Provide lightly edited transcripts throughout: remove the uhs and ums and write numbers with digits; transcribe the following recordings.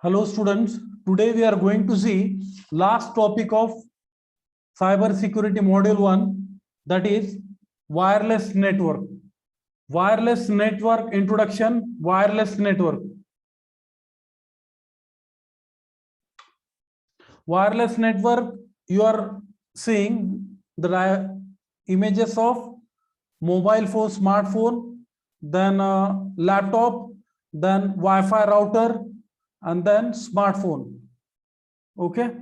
Hello students, today we are going to see last topic of cyber security module 1, that is wireless network. Wireless network introduction, wireless network. Wireless network, you are seeing the images of mobile phone, smartphone, then laptop, then Wi-Fi router, and then smartphone. Okay,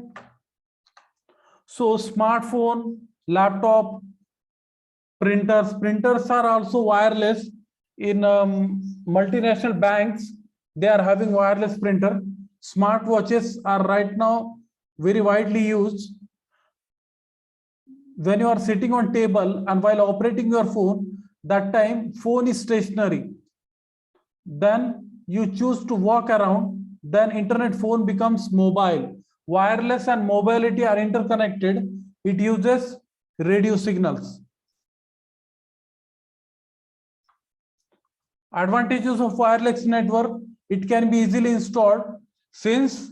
so smartphone, laptop, printers are also wireless. In multinational banks, they are having wireless printer. Smartwatches are right now very widely used. When you are sitting on table and while operating your phone, that time phone is stationary, then you choose to walk around, then internet phone becomes mobile. Wireless and mobility are interconnected. It uses radio signals. Advantages of wireless network: it can be easily installed since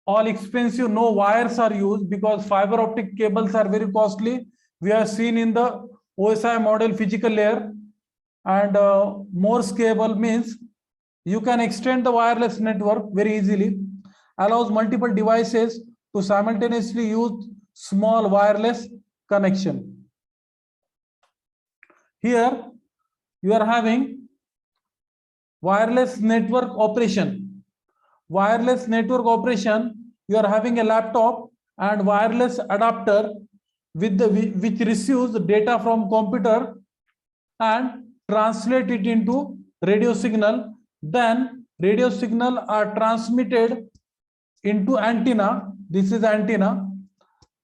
all expensive, no wires are used, because fiber optic cables are very costly. We have seen in the OSI model physical layer. And Morse cable means you can extend the wireless network very easily. Allows multiple devices to simultaneously use small wireless connection. Here you are having wireless network operation. Wireless network operation, you are having a laptop and wireless adapter with which receives data from computer and translate it into radio signal. Then radio signal are transmitted into antenna. This is antenna,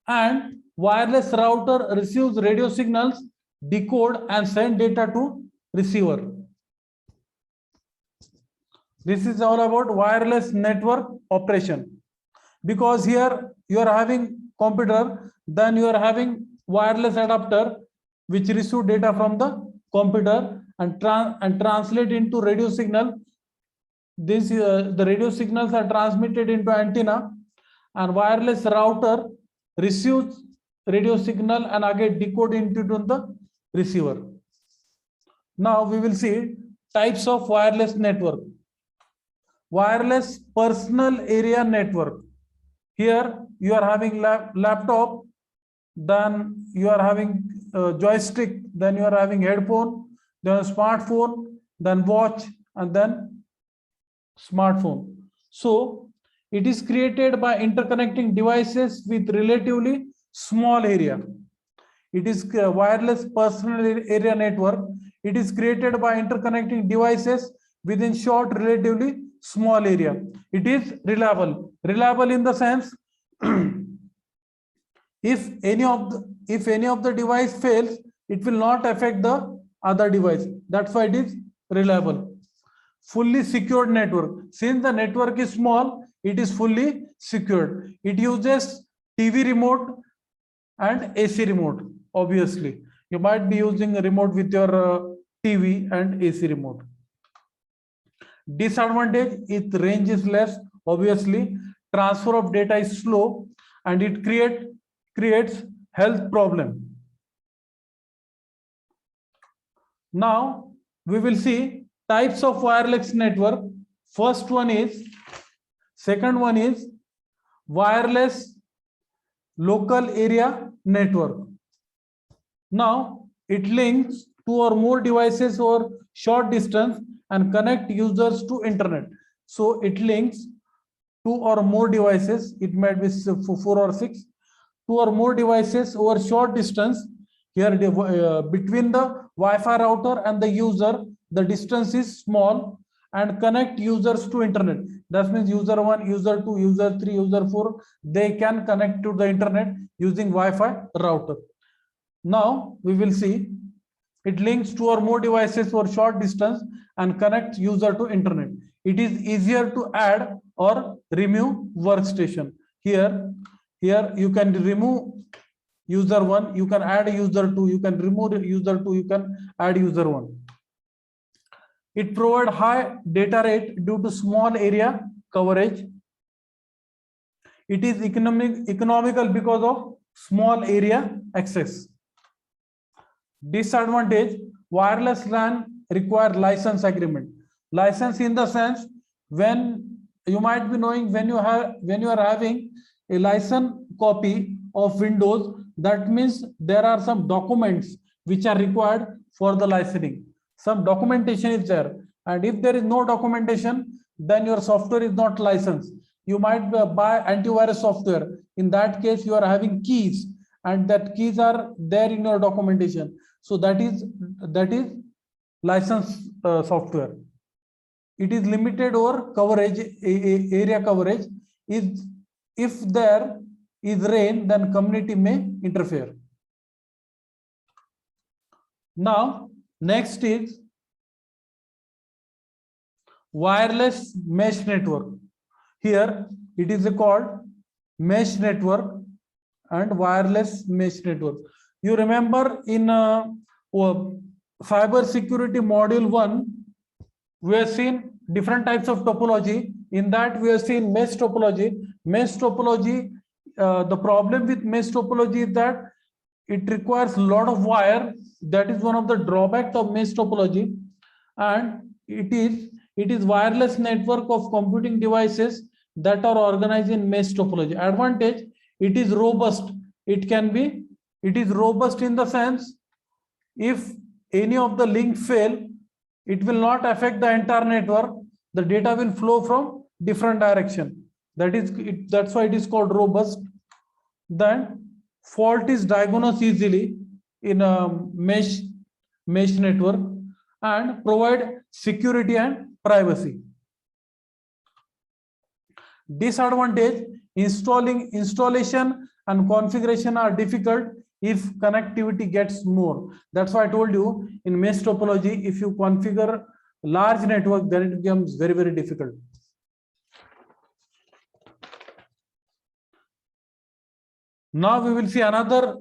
and wireless router receives radio signals, decode and send data to receiver. This is all about wireless network operation. Because here you are having computer, then you are having wireless adapter which receive data from the computer and translate into radio signal. This the radio signals are transmitted into antenna, and wireless router receives radio signal and again decode into the receiver. Now we will see types of wireless network. Wireless personal area network. Here you are having laptop, then you are having joystick, then you are having headphone, then a smartphone, then watch, and then smartphone. So it is created by interconnecting devices with relatively small area. It is wireless personal area network. It is created by interconnecting devices within short, relatively small area. It is reliable. Reliable in the sense if any of the device fails, it will not affect the other device. That's why it is reliable. Fully secured network. Since the network is small, it is fully secured. It uses TV remote and AC remote. Obviously, you might be using a remote with your TV and AC remote. Disadvantage: its range is less. Obviously, transfer of data is slow, and it creates health problem. Now we will see types of wireless network. Second one is wireless local area network. Now it links two or more devices over short distance and connect users to internet. So it links two or more devices. It might be 4 or 6. Two or more devices over short distance. Here between the Wi-Fi router and the user, the distance is small, and connect users to internet. That means user 1, user 2, user 3, user 4, they can connect to the internet using Wi-Fi router. Now we will see it links two or more devices for short distance and connects user to internet. It is easier to add or remove workstation. Here you can remove user 1, you can add user 2, you can remove user 2, you can add user 1. It provides high data rate due to small area coverage. It is economical because of small area access. Disadvantage, wireless LAN require license agreement. License in the sense, when you might be knowing, when you are having a license copy of Windows, that means there are some documents which are required for the licensing. Some documentation is there, and if there is no documentation, then your software is not licensed. You might buy antivirus software. In that case, you are having keys, and that keys are there in your documentation. So that is licensed software. It is limited or coverage, area coverage. Is if there is rain, then community may interfere. Now, next is wireless mesh network. Here it is called mesh network and wireless mesh network. You remember in cyber security module 1, we have seen different types of topology. In that, we have seen mesh topology. Mesh topology, the problem with mesh topology is that it requires a lot of wire. That is one of the drawbacks of mesh topology. And it is wireless network of computing devices that are organized in mesh topology. Advantage, it is robust. It is robust in the sense, if any of the link fail, it will not affect the entire network. The data will flow from different direction. That's why it is called robust. Then fault is diagnosed easily in a mesh network, and provide security and privacy. Disadvantage, installation and configuration are difficult if connectivity gets more. That's why I told you, in mesh topology, if you configure large network, then it becomes very, very difficult. Now we will see another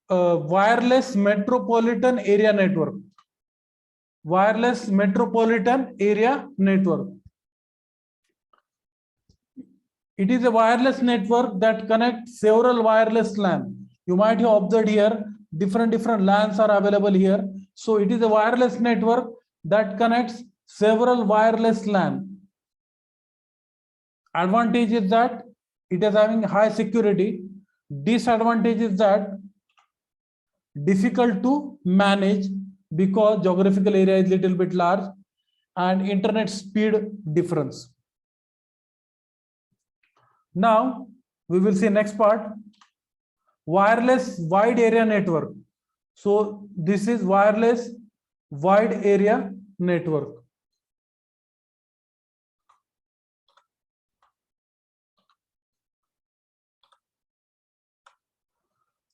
wireless metropolitan area network. Wireless metropolitan area network. It is a wireless network that connects several wireless LAN. You might have observed here, different LANs are available here. So it is a wireless network that connects several wireless LAN. Advantage is that it is having high security. Disadvantage is that difficult to manage because geographical area is little bit large and internet speed difference. Now we will see next part, wireless wide area network. So this is wireless wide area network.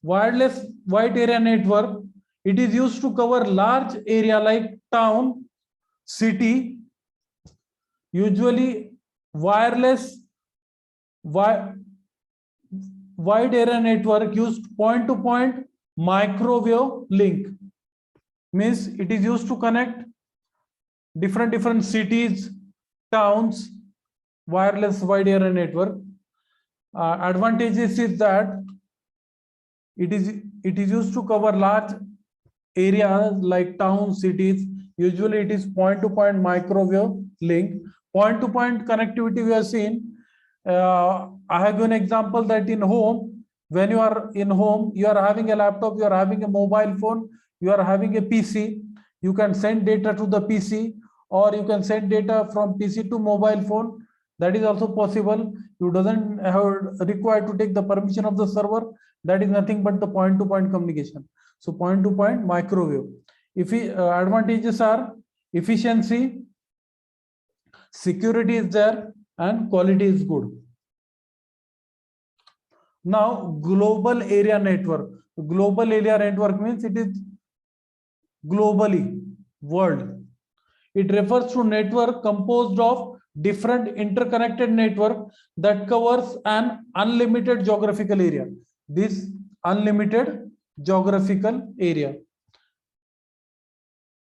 Wireless wide area network, it is used to cover large area like town, city. Usually wireless wide area network used point-to-point microwave link. Means it is used to connect different cities, towns. Wireless wide area network. Advantages is that it is used to cover large areas like towns, cities. Usually it is point-to-point microwave link. Point-to-point connectivity we have seen. I have given an example that in home, when you are in home, you are having a laptop, you are having a mobile phone, you are having a PC. You can send data to the PC, or you can send data from PC to mobile phone. That is also possible. You doesn't require to take the permission of the server. That is nothing but the point-to-point communication. So point-to-point microwave. If advantages are efficiency, security is there, and quality is good. Now global area network. Global area network means it is globally, world. It refers to network composed of different interconnected network that covers an unlimited geographical area. This unlimited geographical area.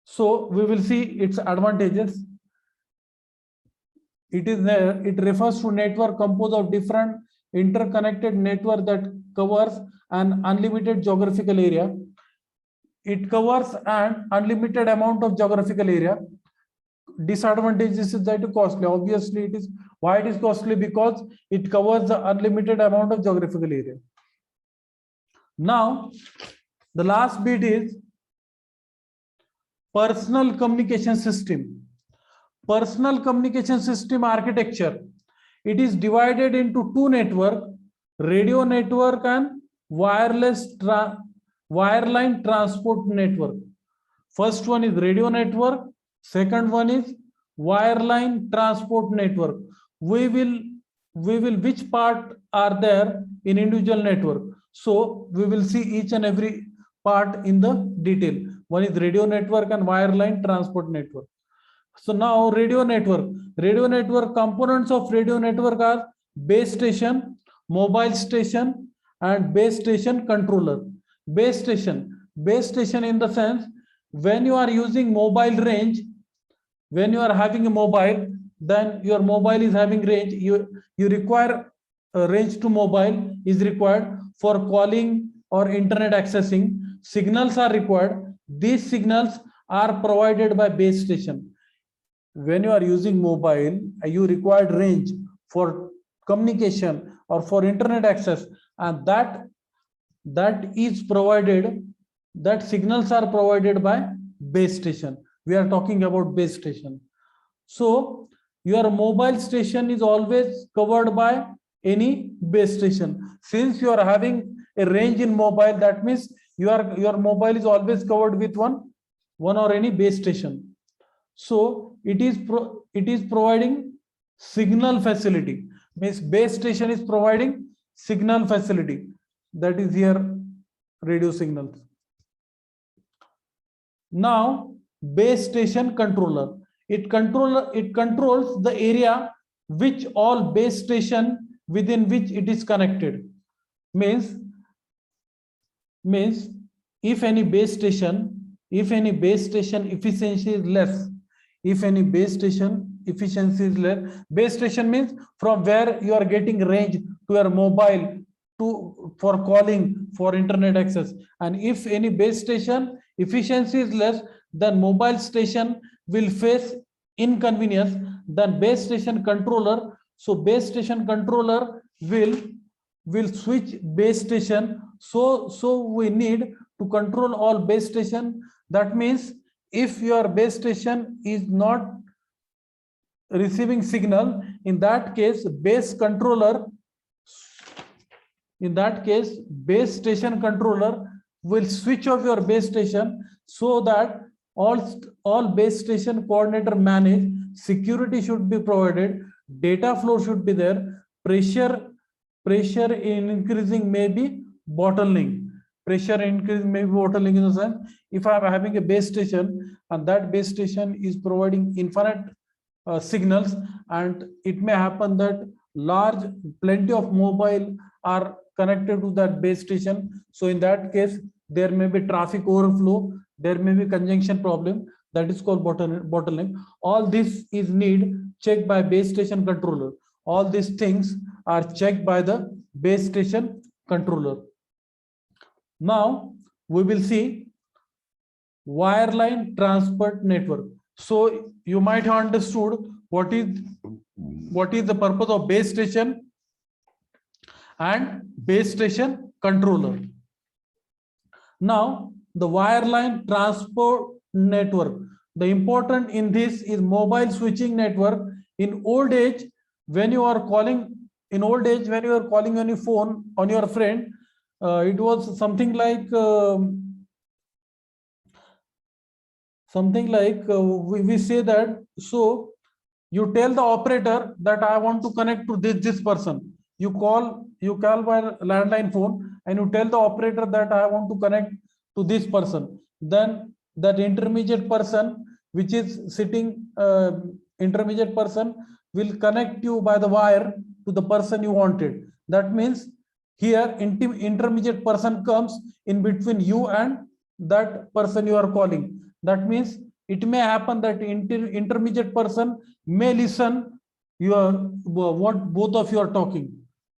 So we will see its advantages. it refers to network composed of different interconnected network that covers an unlimited geographical area. It covers an unlimited amount of geographical area. Disadvantages is that costly. Obviously, it is why it is costly, because it covers the unlimited amount of geographical area. Now, the last bit is personal communication system. Personal communication system architecture. It is divided into two networks: radio network and wireline transport network. First one is radio network. Second one is wireline transport network. We will which part are there in individual network. So we will see each and every part in the detail. One is radio network and wireline transport network. So now radio network components of radio network are base station, mobile station, and base station controller. Base station in the sense, when you are using mobile range, when you are having a mobile, then your mobile is having range, you require a range to mobile is required for calling or internet accessing. Signals are required. These signals are provided by base station. When you are using mobile, you require range for communication or for internet access, and that is provided, that signals are provided by base station. We are talking about base station. So your mobile station is always covered by any base station. Since you are having a range in mobile, that means your mobile is always covered with one or any base station. So it is providing signal facility. Means base station is providing signal facility. That is here radio signals. Now base station controller. It controls the area which all base station within which it is connected. Means if any base station efficiency is less, base station means from where you are getting range to your mobile for calling, for internet access. And if any base station efficiency is less, then mobile station will face inconvenience. Then base station controller, so base station controller will switch base station. So we need to control all base station. That means if your base station is not receiving signal, in that case base station controller will switch off your base station, so that all base station coordinator manage. Security should be provided, data flow should be there, pressure increasing may be bottlenecking. In the sense, if I am having a base station and that base station is providing infinite signals, and it may happen that plenty of mobile are connected to that base station. So in that case, there may be traffic overflow, there may be congestion problem, that is called bottleneck. All this is checked by base station controller. All these things are checked by the base station controller. Now we will see wireline transport network. So you might have understood what is the purpose of base station and base station controller. Now the wireline transport network. The important in this is mobile switching network. In old age, when you are calling on your phone on your friend, it was something like we say that. So you tell the operator that I want to connect to this person. You call by landline phone and you tell the operator that I want to connect to this person. Then that intermediate person which is sitting, intermediate person will connect you by the wire to the person you wanted. That means here intermediate person comes in between you and that person you are calling. That means it may happen that intermediate person may listen you are what both of you are talking.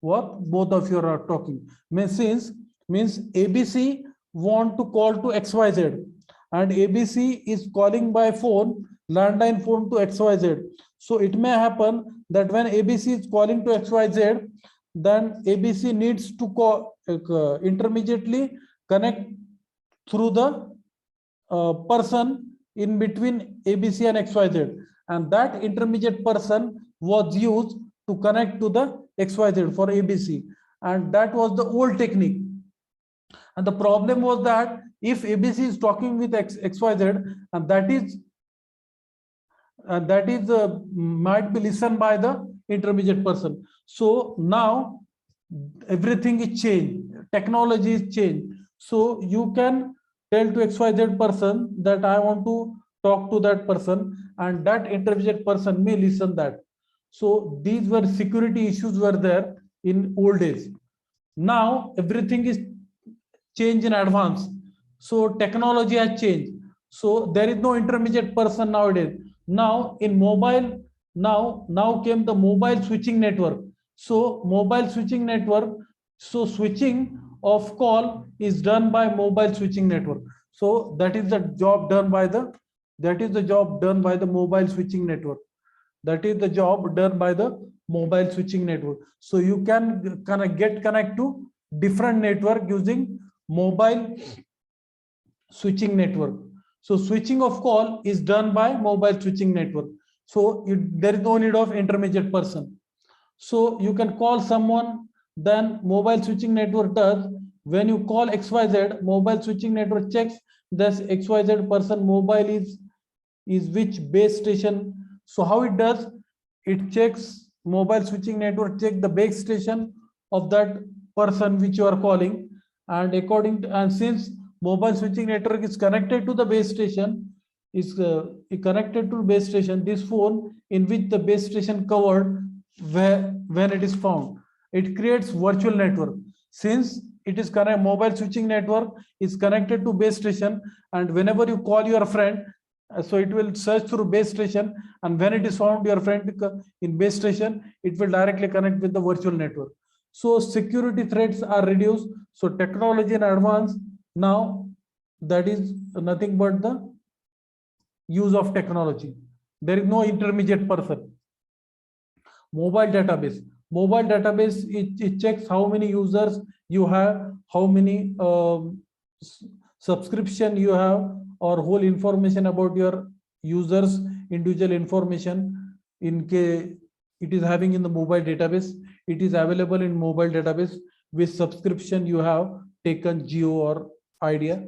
What both of you are talking means ABC want to call to XYZ, and ABC is calling by phone, landline phone, to XYZ. So it may happen that when ABC is calling to XYZ, then ABC needs to call intermediately connect through the person in between ABC and XYZ, and that intermediate person was used to connect to the XYZ for ABC, and that was the old technique. And the problem was that if ABC is talking with XYZ, and that is might be listened by the intermediate person. So now everything is changed, technology is changed. So you can tell to XYZ person that I want to talk to that person, and that intermediate person may listen that. So these were security issues were there in old days. Now everything is changed in advance. So technology has changed. So there is no intermediate person nowadays. Now in mobile, now came the mobile switching network. So mobile switching network, so switching of call is done by mobile switching network. So that is the job done by the mobile switching network. That is the job done by the mobile switching network. So you can get connect to different network using mobile switching network. So switching of call is done by mobile switching network. So there is no need of intermediate person. So you can call someone, then mobile switching network does, when you call XYZ, mobile switching network checks this XYZ person mobile is which base station. So how it does, it checks, mobile switching network check the base station of that person which you are calling, and and since mobile switching network is connected to the base station, connected to base station, this phone in which the base station covered, when it is found, it creates virtual network. Since it is mobile switching network is connected to base station, and whenever you call your friend, so it will search through base station, and when it is found your friend in base station, it will directly connect with the virtual network. So security threats are reduced. So technology in advance now, that is nothing but the use of technology. There is no intermediate person. Mobile database, it checks how many users you have, how many subscription you have, or whole information about your users, individual information. In case it is having in the mobile database, it is available in mobile database with subscription you have taken, Geo or Idea.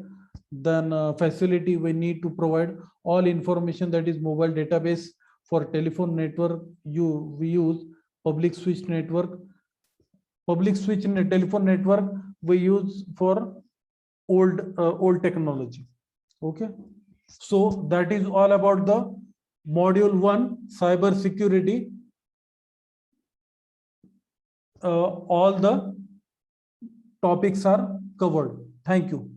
Then facility, we need to provide all information, that is mobile database. For telephone network, we use public switch network. Public switch in a telephone network we use for old technology. Okay, so that is all about the module 1, cyber security. All the topics are covered. Thank you.